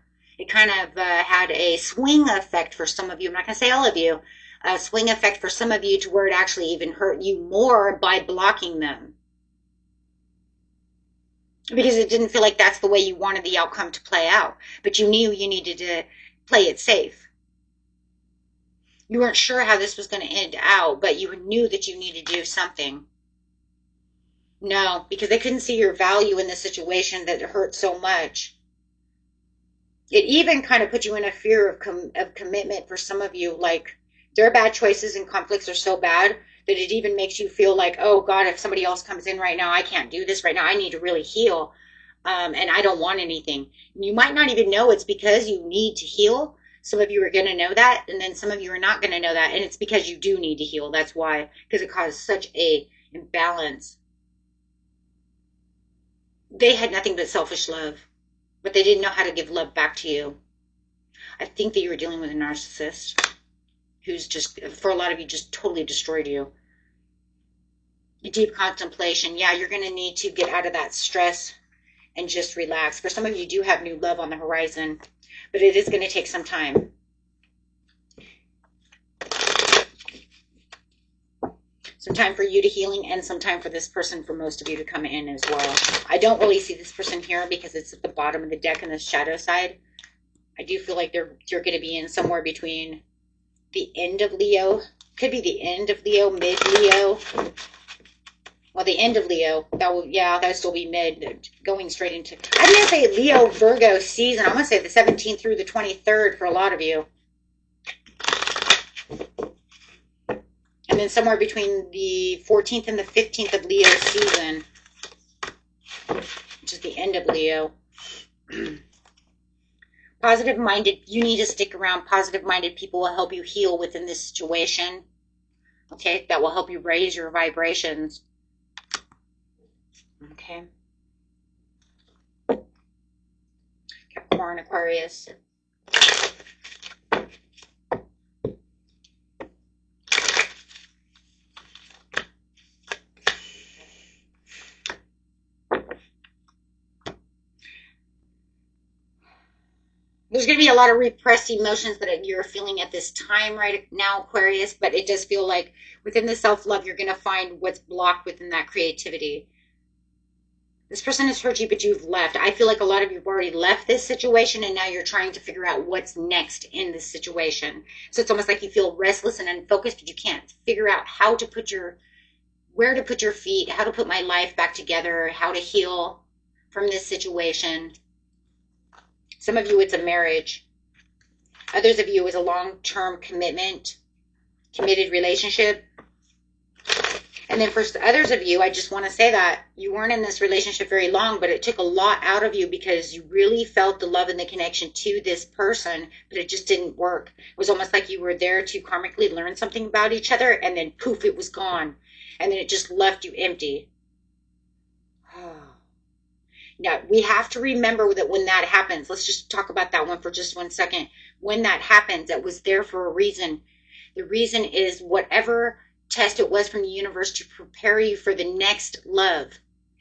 had a swing effect for some of you. I'm not going to say all of you. A swing effect for some of you to where it actually even hurt you more by blocking them. Because it didn't feel like that's the way you wanted the outcome to play out. But you knew you needed to play it safe. You weren't sure how this was going to end out, but you knew that you needed to do something. No, because they couldn't see your value in the situation that hurt so much. It even kind of put you in a fear of commitment for some of you. Like, their bad choices and conflicts are so bad that it even makes you feel like, oh God, if somebody else comes in right now, I can't do this right now. I need to really heal. And I don't want anything. You might not even know it's because you need to heal. Some of you are going to know that, and then some of you are not going to know that. And it's because you do need to heal. That's why, because it caused such a imbalance. They had nothing but selfish love, but they didn't know how to give love back to you. I think that you were dealing with a narcissist who's just, for a lot of you, just totally destroyed you. Deep contemplation. Yeah, you're going to need to get out of that stress and just relax. For some of you do have new love on the horizon, but it is going to take some time. Some time for you to healing, and some time for this person, for most of you, to come in as well. I don't really see this person here because it's at the bottom of the deck in the shadow side. I do feel like you're going to be in somewhere between the end of Leo. Could be the end of Leo, mid-Leo. Well, the end of Leo. That would still be mid, going straight into, I'm going to say Leo, Virgo season. I'm going to say the 17th through the 23rd for a lot of you. And then somewhere between the 14th and the 15th of Leo season, which is the end of Leo. Positive-minded, you need to stick around. Positive-minded people will help you heal within this situation. Okay, that will help you raise your vibrations. Okay. Capricorn, Aquarius. There's going to be a lot of repressed emotions that you're feeling at this time right now, Aquarius, but it does feel like within the self-love, you're going to find what's blocked within that creativity. This person has hurt you, but you've left. I feel like a lot of you have already left this situation, and now you're trying to figure out what's next in this situation. So it's almost like you feel restless and unfocused, but you can't figure out how to put where to put your feet, how to put my life back together, how to heal from this situation. Some of you, it's a marriage. Others of you, it's a long-term committed relationship. And then for others of you, I just want to say that you weren't in this relationship very long, but it took a lot out of you because you really felt the love and the connection to this person, but it just didn't work. It was almost like you were there to karmically learn something about each other, and then poof, it was gone. And then it just left you empty. Now, we have to remember that when that happens, let's just talk about that one for just 1 second. When that happens, it was there for a reason. The reason is whatever test it was from the universe to prepare you for the next love.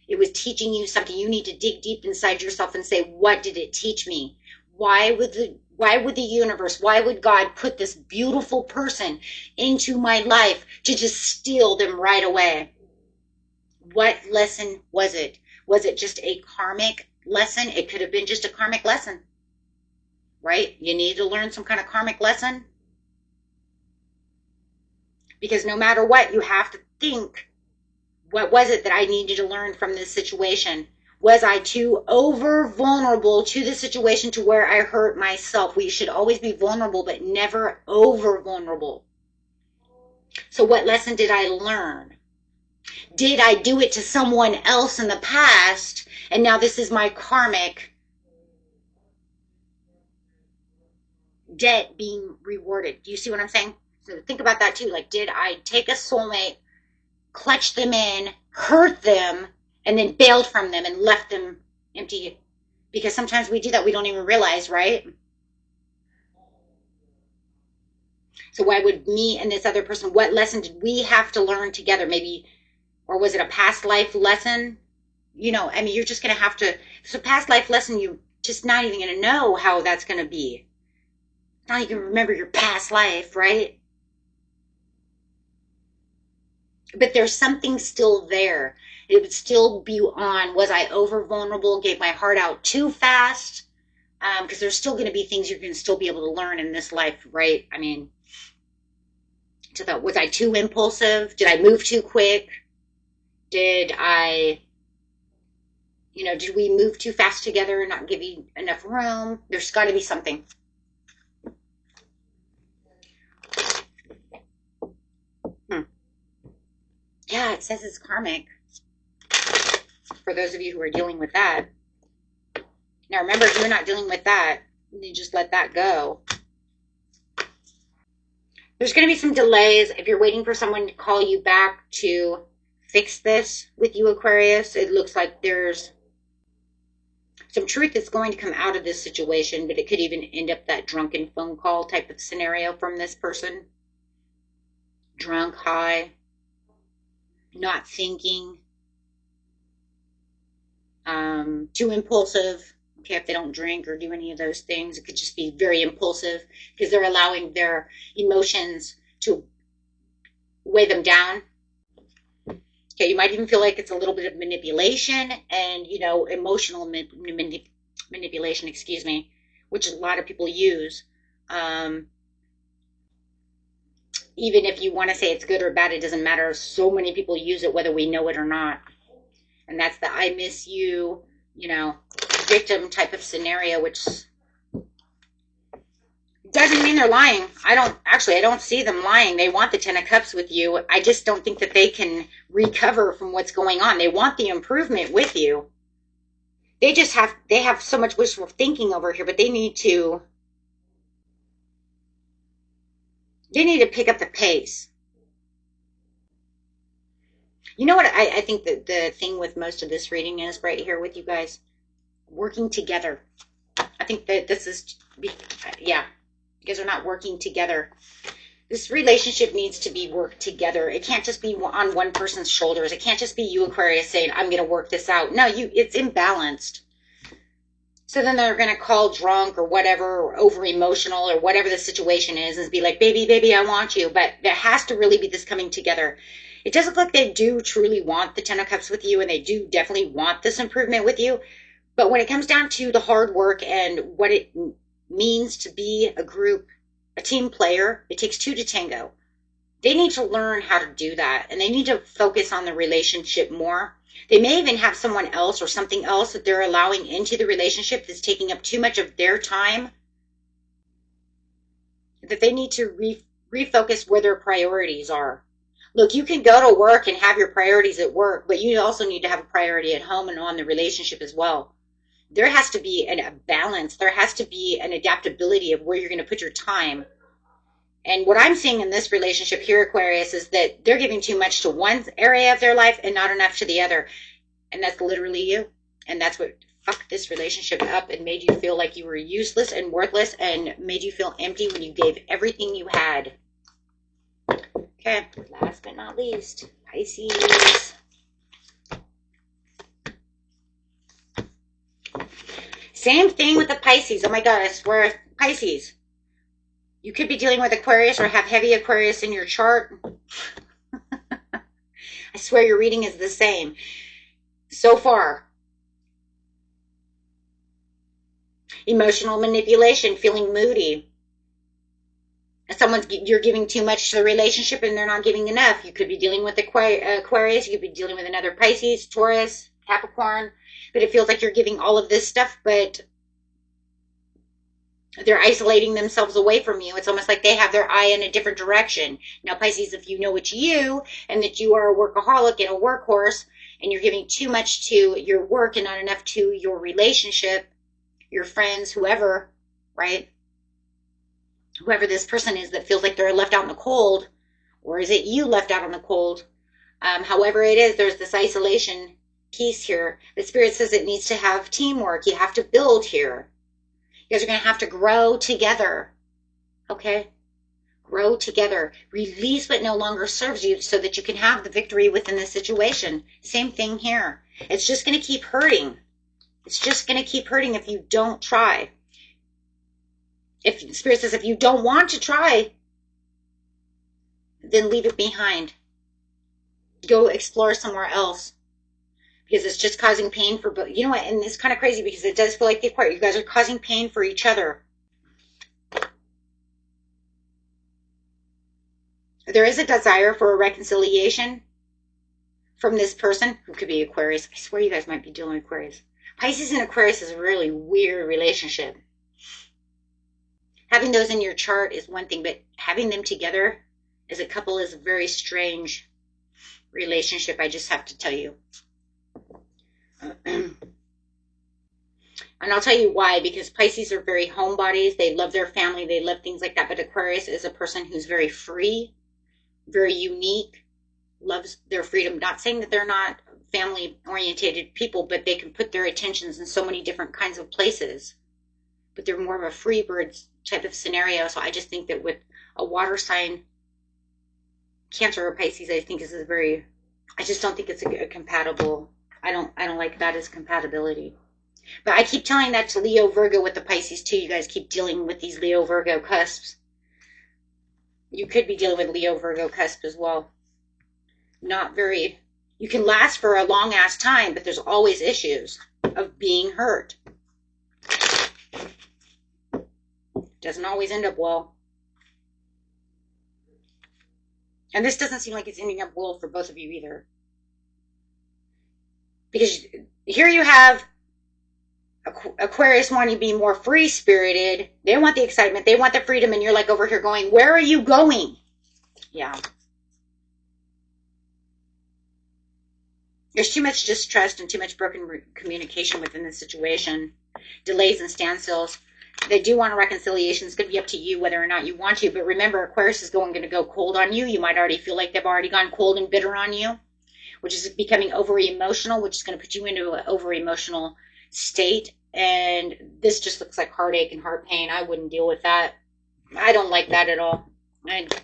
It was teaching you something. You need to dig deep inside yourself and say, what did it teach me? Why would the universe, why would God put this beautiful person into my life to just steal them right away? What lesson was it? Was it just a karmic lesson? It could have been just a karmic lesson, right? You need to learn some kind of karmic lesson. Because no matter what, you have to think, what was it that I needed to learn from this situation? Was I too over vulnerable to the situation to where I hurt myself? We should always be vulnerable, but never over vulnerable. So what lesson did I learn? Did I do it to someone else in the past, and now this is my karmic debt being rewarded? Do you see what I'm saying? So think about that too. Like, did I take a soulmate, clutch them in, hurt them, and then bailed from them and left them empty? Because sometimes we do that. We don't even realize, right? So why would me and this other person, what lesson did we have to learn together? Maybe, or was it a past life lesson? You know, I mean, you're just going to have to, if it's a past life lesson, you're just not even going to know how that's going to be. Not even remember your past life, right? But there's something still there. It would still be on. Was I over vulnerable? Gave my heart out too fast? Because there's still going to be things you're going to still be able to learn in this life, right? I mean, was I too impulsive? Did I move too quick? Did we move too fast together and not give you enough room? There's got to be something. Yeah, it says it's karmic. For those of you who are dealing with that. Now remember, if you're not dealing with that, you just let that go. There's going to be some delays. If you're waiting for someone to call you back to fix this with you, Aquarius, it looks like there's some truth that's going to come out of this situation, but it could even end up that drunken phone call type of scenario from this person. Drunk, high, not thinking, too impulsive. Okay, if they don't drink or do any of those things, it could just be very impulsive because they're allowing their emotions to weigh them down. Okay, you might even feel like it's a little bit of manipulation and, emotional manipulation, excuse me, which a lot of people use. Even if you want to say it's good or bad, it doesn't matter. So many people use it whether we know it or not. And that's the I miss you, victim type of scenario, which doesn't mean they're lying. I don't see them lying. They want the 10 of Cups with you. I just don't think that they can recover from what's going on. They want the improvement with you. They have so much wishful thinking over here, but they need to pick up the pace. You know what I think that the thing with most of this reading is right here with you guys? Working together. I think that this is, yeah, you guys are not working together. This relationship needs to be worked together. It can't just be on one person's shoulders. It can't just be you, Aquarius, saying, I'm going to work this out. No, it's imbalanced. So then they're going to call drunk or whatever, or over emotional or whatever the situation is, and be like, baby, I want you. But there has to really be this coming together. It does look like they do truly want the 10 of Cups with you, and they do definitely want this improvement with you. But when it comes down to the hard work and what it means to be a group, a team player, it takes two to tango. They need to learn how to do that, and they need to focus on the relationship more. They may even have someone else or something else that they're allowing into the relationship that's taking up too much of their time, that they need to refocus where their priorities are. Look, you can go to work and have your priorities at work, but you also need to have a priority at home and on the relationship as well. There has to be a balance. There has to be an adaptability of where you're going to put your time. And what I'm seeing in this relationship here, Aquarius, is that they're giving too much to one area of their life and not enough to the other. And that's literally you. And that's what fucked this relationship up and made you feel like you were useless and worthless and made you feel empty when you gave everything you had. Okay, last but not least, Pisces. Same thing with the Pisces. Oh my God, I swear, Pisces. You could be dealing with Aquarius or have heavy Aquarius in your chart. I swear your reading is the same so far. Emotional manipulation, feeling moody. You're giving too much to the relationship and they're not giving enough. You could be dealing with Aquarius. You could be dealing with another Pisces, Taurus, Capricorn. But it feels like you're giving all of this stuff, but they're isolating themselves away from you. It's almost like they have their eye in a different direction. Now, Pisces, if you know it's you and that you are a workaholic and a workhorse and you're giving too much to your work and not enough to your relationship, your friends, whoever, right? Whoever this person is that feels like they're left out in the cold, or is it you left out in the cold? However it is, there's this isolation piece here. The Spirit says it needs to have teamwork. You have to build here. You guys are going to have to grow together. Okay? Grow together. Release what no longer serves you so that you can have the victory within the situation. Same thing here. It's just going to keep hurting. It's just going to keep hurting if you don't try. If Spirit says if you don't want to try, then leave it behind. Go explore somewhere else. Because it's just causing pain for both. You know what? And it's kind of crazy because it does feel like the Aquarius. You guys are causing pain for each other. There is a desire for a reconciliation from this person who could be Aquarius. I swear you guys might be dealing with Aquarius. Pisces and Aquarius is a really weird relationship. Having those in your chart is one thing, but having them together as a couple is a very strange relationship, I just have to tell you. And I'll tell you why, because Pisces are very homebodies. They love their family. They love things like that. But Aquarius is a person who's very free, very unique, loves their freedom. Not saying that they're not family-orientated people, but they can put their attentions in so many different kinds of places. But they're more of a free bird type of scenario. So I just think that with a water sign, Cancer or Pisces, I think is a very, I just don't think it's a compatible. I don't like that as compatibility. But I keep telling that to Leo, Virgo with the Pisces too. You guys keep dealing with these Leo, Virgo cusps. You could be dealing with Leo, Virgo cusp as well. Not very, you can last for a long ass time, but there's always issues of being hurt. Doesn't always end up well. And this doesn't seem like it's ending up well for both of you either. Because here you have Aquarius wanting to be more free-spirited. They want the excitement. They want the freedom. And you're like over here going, where are you going? Yeah. There's too much distrust and too much broken communication within the situation. Delays and standstills. They do want a reconciliation. It's going to be up to you whether or not you want to. But remember, Aquarius is going to go cold on you. You might already feel like they've already gone cold and bitter on you, which is becoming overly emotional, which is going to put you into an over emotional state. And this just looks like heartache and heart pain. I wouldn't deal with that. I don't like that at all. It's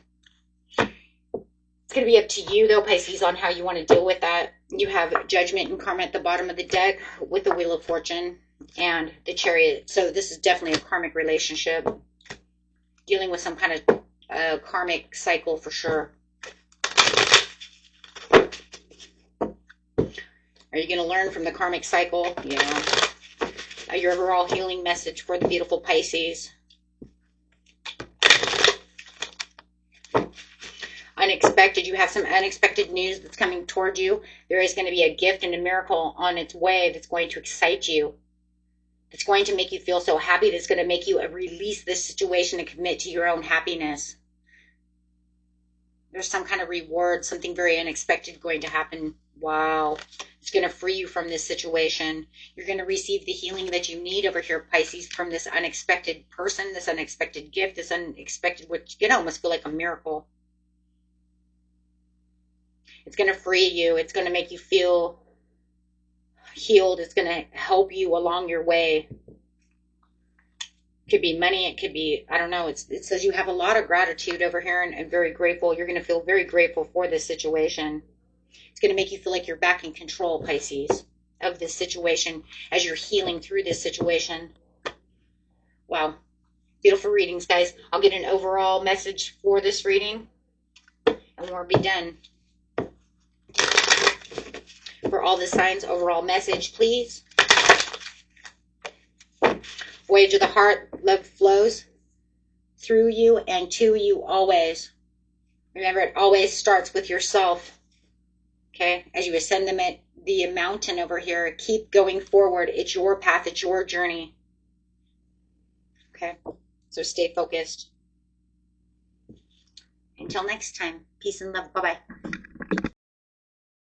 going to be up to you, though, Pisces, on how you want to deal with that. You have Judgment and Karma at the bottom of the deck with the Wheel of Fortune and the Chariot. So this is definitely a karmic relationship. Dealing with some kind of karmic cycle for sure. Are you going to learn from the karmic cycle? Yeah. Your overall healing message for the beautiful Pisces. Unexpected. You have some unexpected news that's coming toward you. There is going to be a gift and a miracle on its way that's going to excite you. It's going to make you feel so happy. That's going to make you release this situation and commit to your own happiness. There's some kind of reward, something very unexpected going to happen. Wow. It's going to free you from this situation. You're going to receive the healing that you need over here, Pisces, from this unexpected person, this unexpected gift, this unexpected, which you can almost feel like a miracle. It's going to free you. It's going to make you feel healed. It's going to help you along your way. It could be money. It could be, I don't know. It says you have a lot of gratitude over here and very grateful. You're going to feel very grateful for this situation. It's going to make you feel like you're back in control, Pisces, of this situation as you're healing through this situation. Wow. Beautiful readings, guys. I'll get an overall message for this reading and we'll be done. For all the signs, overall message, please. Voyage of the heart, love flows through you and to you always. Remember, it always starts with yourself. Okay? As you ascend the mountain over here. Keep going forward. It's your path. It's your journey. Okay. So stay focused. Until next time. Peace and love. Bye-bye.